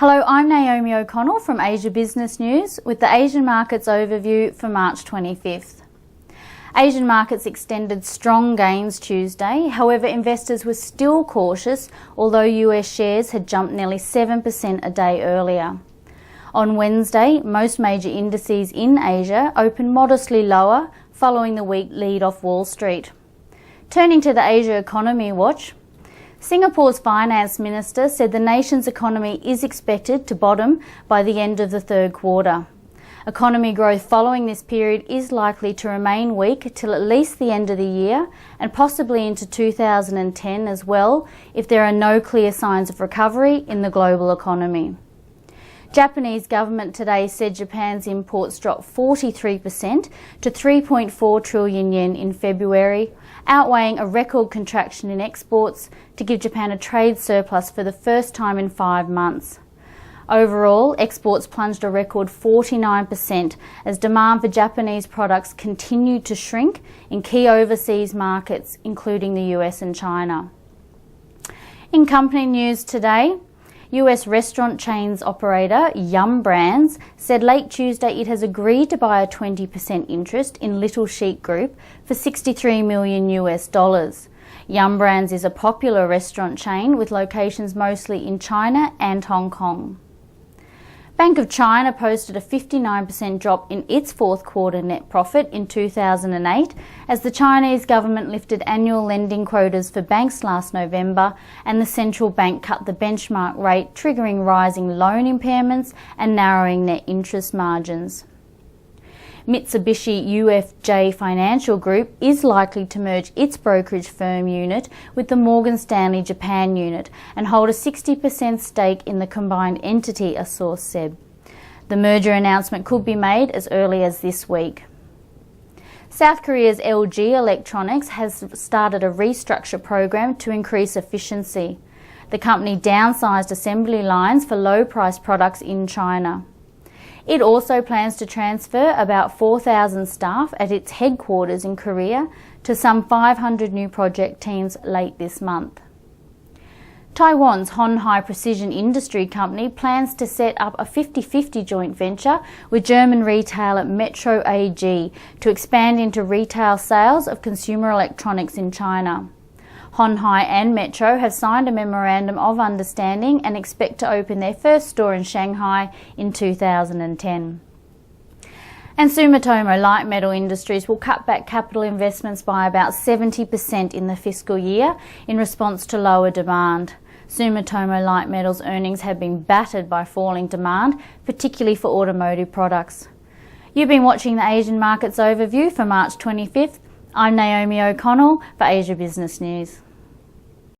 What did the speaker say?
Hello, I'm Naomi O'Connell from Asia Business News with the Asian markets overview for March 25th. Asian markets extended strong gains Tuesday, however investors were still cautious although US shares had jumped nearly 7% a day earlier. On Wednesday, most major indices in Asia opened modestly lower following the weak lead off Wall Street. Turning to the Asia Economy Watch, Singapore's finance minister said the nation's economy is expected to bottom by the end of the third quarter. Economy growth following this period is likely to remain weak till at least the end of the year and possibly into 2010 as well if there are no clear signs of recovery in the global economy. Japanese government today said Japan's imports dropped 43% to 3.4 trillion yen in February, outweighing a record contraction in exports to give Japan a trade surplus for the first time in 5 months. Overall, exports plunged a record 49% as demand for Japanese products continued to shrink in key overseas markets, including the US and China. In company news today, US restaurant chains operator Yum Brands said late Tuesday it has agreed to buy a 20% interest in Little Sheep Group for $63 million. Yum Brands is a popular restaurant chain with locations mostly in China and Hong Kong. Bank of China posted a 59% drop in its fourth quarter net profit in 2008 as the Chinese government lifted annual lending quotas for banks last November and the central bank cut the benchmark rate, triggering rising loan impairments and narrowing net interest margins. Mitsubishi UFJ Financial Group is likely to merge its brokerage firm unit with the Morgan Stanley Japan unit and hold a 60% stake in the combined entity, a source said. The merger announcement could be made as early as this week. South Korea's LG Electronics has started a restructure program to increase efficiency. The company downsized assembly lines for low-priced products in China. It also plans to transfer about 4,000 staff at its headquarters in Korea to some 500 new project teams late this month. Taiwan's Hon Hai Precision Industry Company plans to set up a 50-50 joint venture with German retailer Metro AG to expand into retail sales of consumer electronics in China. Hon Hai and Metro have signed a memorandum of understanding and expect to open their first store in Shanghai in 2010. And Sumitomo Light Metal Industries will cut back capital investments by about 70% in the fiscal year in response to lower demand. Sumitomo Light Metal's earnings have been battered by falling demand, particularly for automotive products. You've been watching the Asian Markets Overview for March 25th. I'm Naomi O'Connell for Asia Business News.